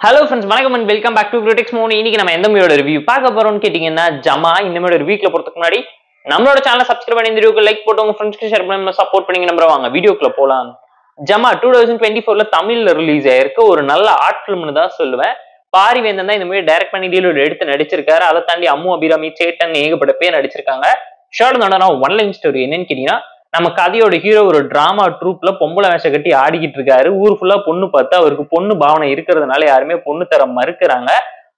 Hello friends, வணக்கம் and welcome back to Critics Mode. இன்னைக்கு நம்ம எந்த மூவியோட ரிவ்யூ பார்க்க போறோம்னு கேட்டிங்கன்னா ஜமா. இந்த மூவியோட ரிவ்யூக்குள்ள போறதுக்கு முன்னாடி நம்மளோட சேனலை சப்ஸ்கிரைப் பண்ணி இந்த வீடியோக்கு லைக் போட்டு உங்க ஃப்ரெண்ட்ஸ்க்கு ஷேர் பண்ணி சப்போர்ட் பண்ணி நம்புற வாங்க வீடியோக்குள்ள போலாம். ஜமா 2024ல தமிழ்ல ரிலீஸ் ஆயிருக்க ஒரு நல்ல ஆர்ட் ஃபிலிம்னு தான் சொல்லுவேன். பாரிவேந்தன் தான் இந்த மூவி டைரக்ட் பண்ணி டீலோட எடுத்து நடிச்சிருக்காரு. அதை தாண்டி அம்மு அபிராமி சேட்டன் ஏகப்பட்ட பேர் நடிச்சிருக்காங்க. ஷார்ட் தானா ஒன் லைன் ஸ்டோரி என்னன்னு கேட்டீங்கன்னா, நம்ம கதையோட ஹீரோ ஒரு டிராமா ட்ரூப்ல பொம்பளை வேஷம் கட்டி ஆடிக்கிட்டு இருக்காரு. ஊர் ஃபுல்லா பொண்ணு பார்த்து அவருக்கு பொண்ணு பாவனை இருக்கிறதுனால யாருமே பொண்ணு தர மறுக்கிறாங்க.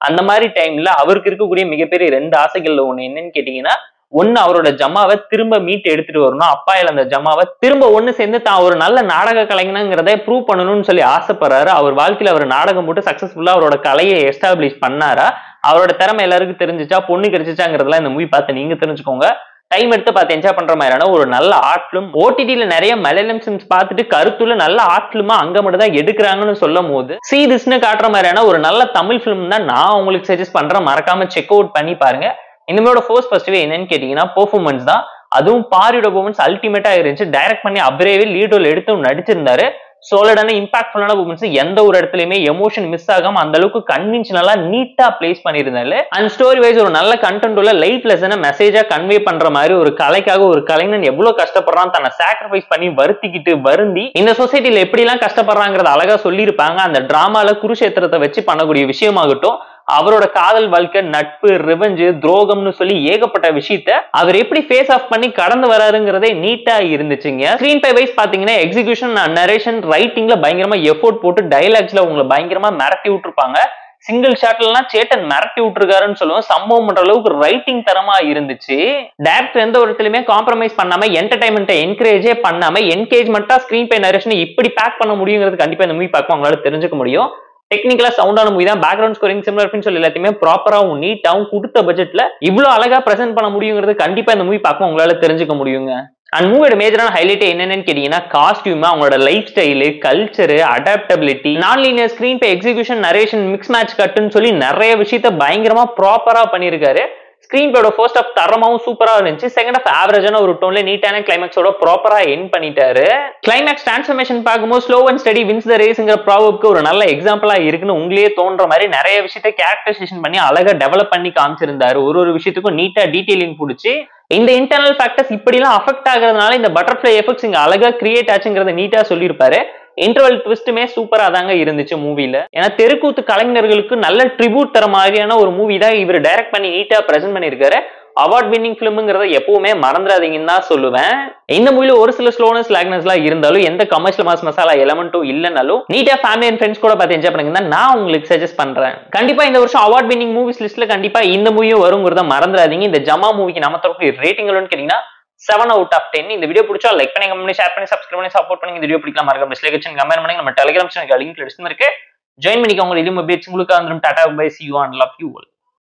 அந்த மாதிரி டைம்ல அவருக்கு இருக்கக்கூடிய மிகப்பெரிய ரெண்டு ஆசைகள்ல ஒண்ணு என்னன்னு கேட்டீங்கன்னா, ஒண்ணு அவரோட ஜமாவை திரும்ப மீட்டு எடுத்துட்டு வரணும். அப்பா இழந்த ஜமாவை திரும்ப ஒண்ணு சேர்ந்து தான் ஒரு நல்ல நாடக கலைஞங்கிறத ப்ரூவ் பண்ணணும்னு சொல்லி ஆசைப்படுறாரு. அவர் வாழ்க்கையில அவர் நாடகம் போட்டு சக்சஸ்ஃபுல்லா அவரோட கலையை எஸ்டாப்ளிஷ் பண்ணாரா, அவரோட திறமை எல்லாருக்கும் தெரிஞ்சிச்சா, பொண்ணு கிடைச்சிச்சாங்கிறதுலாம் இந்த மூவி பார்த்து நீங்க தெரிஞ்சுக்கோங்க. டைம் எடுத்து பார்த்து என்ஜாய் பண்ற மாதிரியான ஒரு நல்ல ஆர்ட் பிலிம். ஓடிடில நிறைய மலையாளம் ஃபிலிம்ஸ் பார்த்துட்டு கருத்துள்ள நல்ல ஆர்ட் பிலிமா அங்க மட்டும் தான் எடுக்கிறாங்கன்னு சொல்லும் போது சீதிஸ்னு காட்டுற மாதிரியான ஒரு நல்ல தமிழ் பிலிம் தான் நான் உங்களுக்கு சஜஸ்ட் பண்றேன். மறக்காம செக் அவுட் பண்ணி பாருங்க. இந்த மூவியோட ஃபர்ஸ்ட் என்னன்னு கேட்டீங்கன்னா பெர்ஃபார்மன்ஸ் தான். அதுவும் பாரியோட பெர்ஃபார்மன்ஸ் அல்டிமேட்டா இருந்துச்சு. டைரக்ட் பண்ணி அப்ரேவே லீட் ரோல் எடுத்து நடிச்சிருந்தாரு. சோலிடான இம்பாக்ட்ஃபுல்லான பெர்ஃபார்மன்ஸ், எந்த ஒரு இடத்துலயுமே எமோஷன் மிஸ் ஆகாம அந்த அளவுக்கு கன்வின்ஷனலா நீட்டா பிளேஸ் பண்ணியிருந்தாரு. அண்ட் ஸ்டோரி வைஸ் ஒரு நல்ல கண்டென்ட் உள்ள லைஃப் லெசனை மெசேஜா கன்வே பண்ற மாதிரி ஒரு கலைக்காக ஒரு கலைஞன் எவ்வளவு கஷ்டப்படுறான், தன்னை சாக்ரிஃபைஸ் பண்ணி வருந்தி இந்த சொசைட்டில எப்படி எல்லாம் கஷ்டப்படுறாங்கிறத அழகா சொல்லியிருப்பாங்க. அந்த டிராமால குருஷேத்திரத்தை வச்சு பண்ணக்கூடிய விஷயமாகட்டும், அவரோட காதல் வாழ்க்கை, நட்பு, ரிவெஞ்சு, துரோகம்னு சொல்லி ஏகப்பட்ட விஷயத்த அவர் எப்படி ஃபேஸ் ஆஃப் பண்ணி கடந்து வராருங்கிறதே நீட்டா இருந்துச்சுங்க. ஸ்கிரீன் பை வைஸ் பாத்தீங்கன்னா எக்ஸிகியூஷன், நரேஷன், ரைட்டிங்ல பயங்கரமா எஃபோர்ட் போட்டு டைலாக்ஸ்ல உங்களை பயங்கரமா மிரட்டி விட்டுருப்பாங்க. சிங்கிள் ஷாட்லாம் சேட்டன் மிரட்டி விட்டுருக்காருன்னு சொல்லுவோம். சம்பவம் பண்ற அளவுக்கு ரைட்டிங் தரமா இருந்துச்சு. டைரக்டர் எந்த ஒரு இடத்துலயுமே காம்ப்ரமைஸ் பண்ணாம, என்டர்டைன்மெண்ட்டை என்கரேஜே பண்ணாம, என்கேஜ்மெண்டா ஸ்கிரீன் பை நரேஷன் இப்படி பேக் பண்ண முடியுங்கிறது கண்டிப்பா இந்த மூவி பார்க்க உங்களால தெரிஞ்சுக்க முடியும். டெக்னிக்கலா சவுண்டான மூவி தான். பேக்ரவுண்ட் ஸ்கோரிங், சிமிலர் சொல்லி எல்லாத்தையுமே ப்ராப்பராகவும் நீட்டாவும் கொடுத்த பட்ஜெட்ல இவ்வளவு அழகா பிரசென்ட் பண்ண முடியுங்கிறது கண்டிப்பா இந்த மூவி பார்க்க உங்களால தெரிஞ்சுக்க முடியுங்க. அண்ட் மூவியோட மேஜரான ஹைலைட் என்னன்னு கேட்டீங்கன்னா, காஸ்டியூம், அவங்களோட life style, culture, adaptability, non linear screen by execution, narration, mix match கட்டுன்னு சொல்லி நிறைய விஷயத்த பயங்கரமா ப்ராப்பரா பண்ணியிருக்காரு. ஸ்கிரீன் பிளேயோட ஃபர்ஸ்ட் ஆஃப் தரமாவும் சூப்பரா இருந்துச்சு. செகண்ட் ஆஃப் ஆவரேஜான ஒரு டோன்ல நீட்டான கிளைமேக்ஸோட ப்ராப்பரா எண்ட் பண்ணிட்டாரு. கிளைமேக்ஸ் டிரான்ஸ்ஃபர்மேஷன் பார்க்கும்போது slow and steady wins the ரேஸ்ங்கிற ப்ராவப்க்கு ஒரு நல்ல எக்ஸாம்பிளா இருக்குன்னு உங்களே தோன்ற மாதிரி நிறைய விஷயத்த கேரக்டரைசேஷன் பண்ணி அழகா டெவலப் பண்ணி காமிச்சிருந்தாரு. ஒரு விஷயத்துக்கும் நீட்டா டீடைலிங் பிடிச்சி இந்த இன்டர்னல் ஃபேக்டர்ஸ் இப்படி எல்லாம் அஃபெக்ட் ஆகுறதுனால இந்த பட்டர்ஃபிளை எஃபெக்ட்ஸ் இங்க அழகா கிரியேட் ஆச்சுங்கிறத நீட்டா சொல்லியிருப்பாரு. இன்டர்வல் ட்விஸ்ட்டுமே சூப்பரா தாங்க இருந்துச்சு மூவில. ஏன்னா தெருக்கூத்து கலைஞர்களுக்கு நல்ல ட்ரிபியூட் தர மாதிரியான ஒரு மூவி தான் இவர் டைரக்ட் பண்ணி நீட்டா பிரசென்ட் பண்ணியிருக்காரு. அவார்ட் வின்னிங் பிலிம்ங்கிறத எப்பவுமே மறந்துடாதீங்கன்னு தான் சொல்லுவேன். இந்த மூவில ஒரு சில ஸ்லோனஸ், லாக்னஸ் எல்லாம் இருந்தாலும் எந்த கமர்ஷியல் மாஸ் மசாலா எலமெண்ட்டும் இல்லைனாலும் நீட்டா ஃபேமிலி அண்ட் ஃப்ரெண்ட்ஸ் கூட பார்த்து என்ஜாய் பண்ணுங்க நான் உங்களுக்கு சஜஸ்ட் பண்றேன். கண்டிப்பா இந்த வருஷம் அவார்ட் வின்னிங் மூவிஸ் லிஸ்ட்ல கண்டிப்பா இந்த மூவியும் வருங்கிறத மறந்துடாதீங்க. இந்த ஜமா மூவிக்கு நம்ம தரப்பு ரேட்டிங் கேட்டீங்கன்னா 7 out of 10. இந்த வீடியோ பிடிச்சா லைக் பண்ணி, கமெண்ட் பண்ணி, ஷேர் பண்ணி, சப்ஸ்கிரைப் பண்ணி சப்போர்ட் பண்ணி. இந்த வீடியோ பிடிக்கலாம் மறக்காம டிஸ்லைக் செஞ்சு கமெண்ட் பண்ணுங்க. நம்ம டெலிகிராம் சேனலுக்கு லிங்க் டிஸ்கிரிப்ஷன்ல இருக்கு. ஜாயின் பண்ணிக்கோங்க. இது அப்டேட்ஸ் உங்களுக்கு வந்துரும். Tata bye, see you and love you all.